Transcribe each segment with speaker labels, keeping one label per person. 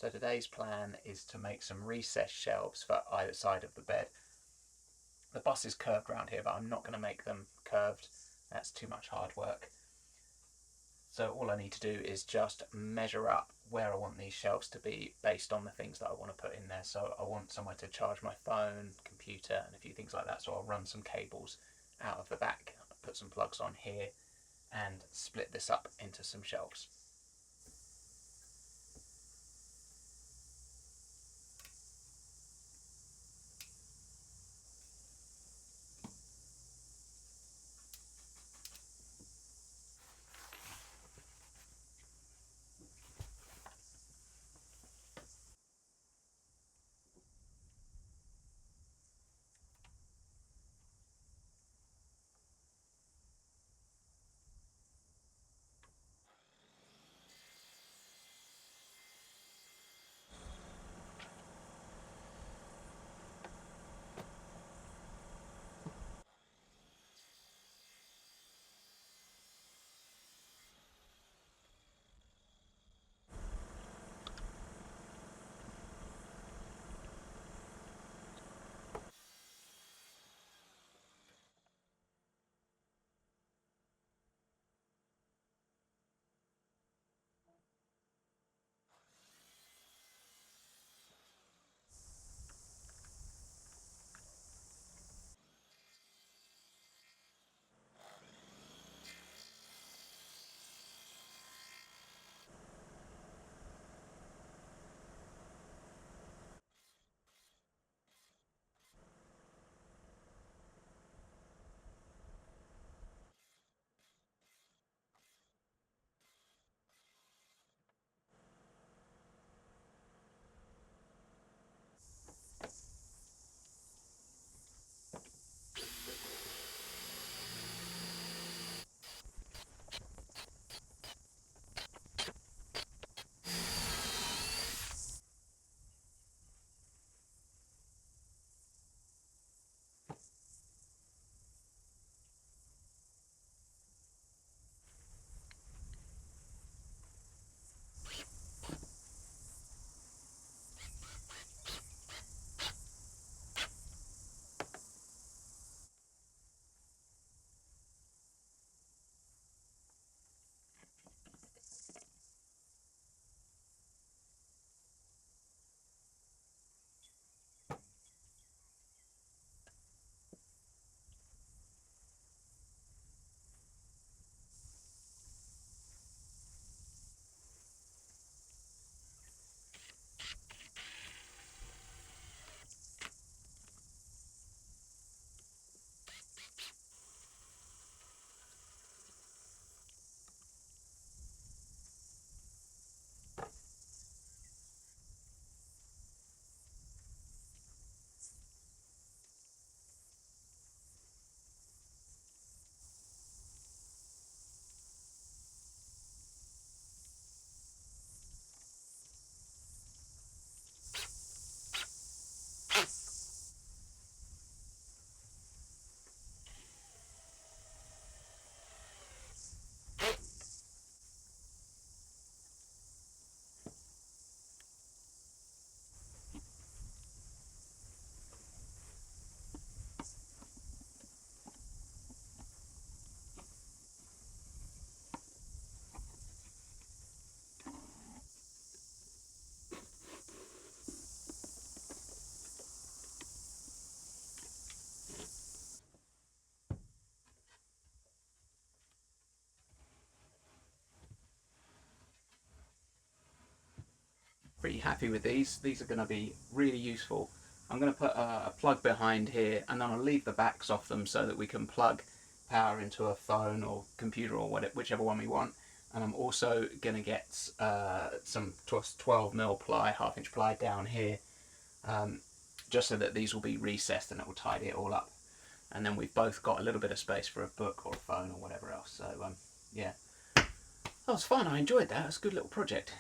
Speaker 1: So today's plan is to make some recessed shelves for either side of the bed. The bus is curved around here, but I'm not going to make them curved. That's too much hard work. So all I need to do is just measure up where I want these shelves to be based on the things that I want to put in there. So I want somewhere to charge my phone, computer, and a few things like that. So I'll run some cables out of the back, put some plugs on here, and split this up into some shelves. Pretty happy with these. These are going to be really useful. I'm going to put a plug behind here, and then I'll leave the backs off them so that we can plug power into a phone or computer or whatever, whichever one we want. And I'm also going to get some 12mm ply, half-inch ply down here, just so that these will be recessed and it will tidy it all up. And then we've both got a little bit of space for a book or a phone or whatever else. So yeah, that was fun. I enjoyed that. It was a good little project.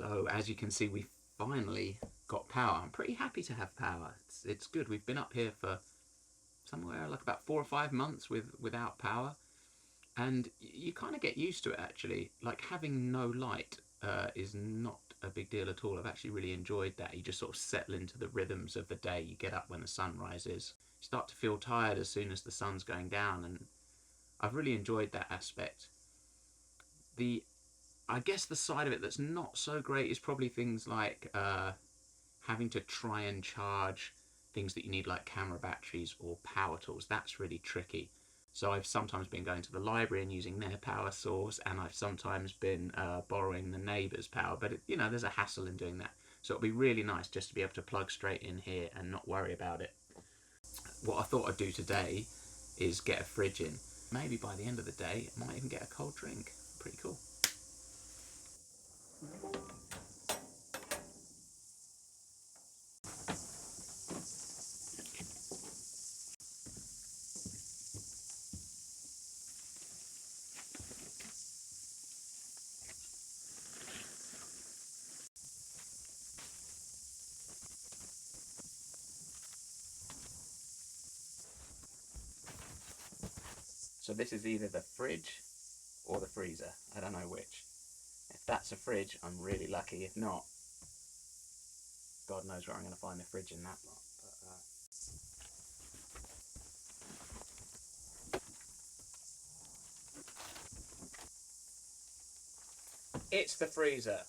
Speaker 1: So as you can see, we finally got power. I'm pretty happy to have power. It's good. We've been up here for somewhere like about 4 or 5 months without power, and you kind of get used to it actually. Like having no light is not a big deal at all. I've actually really enjoyed that. You just sort of settle into the rhythms of the day. You get up when the sun rises. You start to feel tired as soon as the sun's going down, and I've really enjoyed that aspect. I guess the side of it that's not so great is probably things like having to try and charge things that you need, like camera batteries or power tools. That's really tricky. So I've sometimes been going to the library and using their power source, and I've sometimes been borrowing the neighbour's power, but there's a hassle in doing that. So it'll be really nice just to be able to plug straight in here and not worry about it. What I thought I'd do today is get a fridge in. Maybe by the end of the day I might even get a cold drink. Pretty cool. So this is either the fridge or the freezer. I don't know which. If that's a fridge, I'm really lucky. If not, God knows where I'm going to find the fridge in that lot. It's the freezer.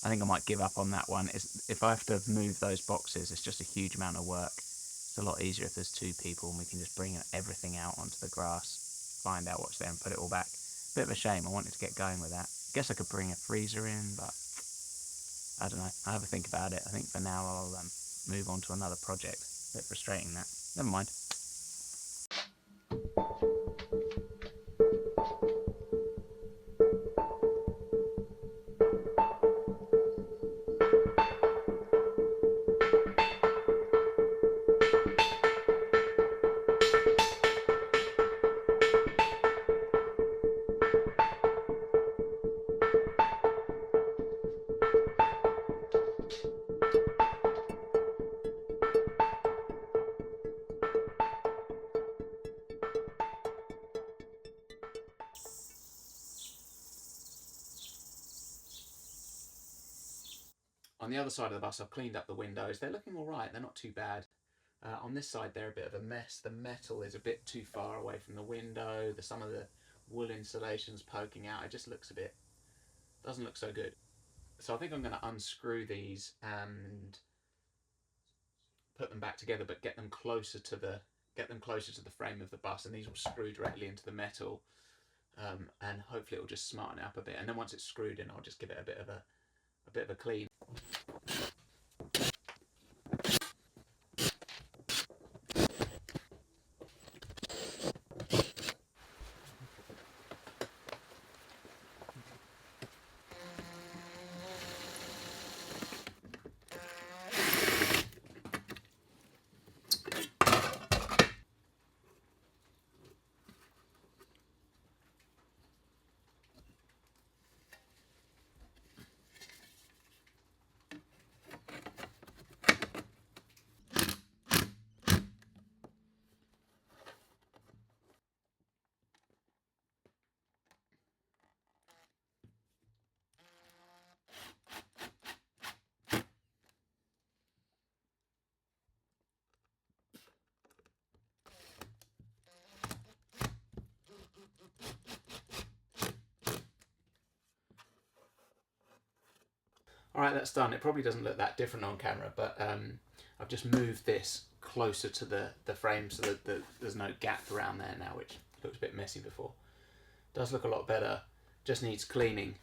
Speaker 1: I think I might give up on that one. If I have to move those boxes, it's just a huge amount of work. It's a lot easier if there's 2 people and we can just bring everything out onto the grass, find out what's there and put it all back. Bit of a shame. I wanted to get going with that. Guess I could bring a freezer in, but I don't know. I'll have a think about it. I think for now I'll move on to another project. A bit frustrating that. Never mind. On the other side of the bus, I've cleaned up the windows. They're looking all right. They're not too bad. On this side, they're a bit of a mess. The metal is a bit too far away from the window. Some of the wool insulation's poking out. It just looks doesn't look so good. So I think I'm going to unscrew these and put them back together, but get them closer to the frame of the bus, and these will screw directly into the metal, and hopefully it'll just smarten it up a bit. And then once it's screwed in, I'll just give it a bit of a clean. Alright, that's done. It probably doesn't look that different on camera, but I've just moved this closer to the frame so that there's no gap around there now, which looked a bit messy before. Does look a lot better, just needs cleaning.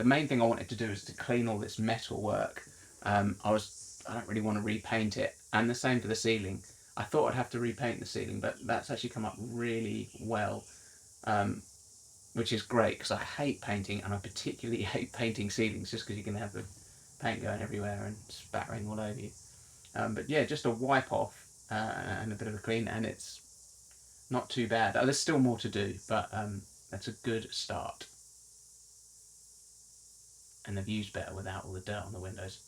Speaker 1: main thing I wanted to do is to clean all this metal work. I don't really want to repaint it, and the same for the ceiling. I thought I'd have to repaint the ceiling, but that's actually come up really well, which is great because I hate painting, and I particularly hate painting ceilings just because you can have the paint going everywhere and spattering all over you. But yeah, just a wipe off and a bit of a clean, and it's not too bad. There's still more to do, but that's a good start. And the view's better without all the dirt on the windows.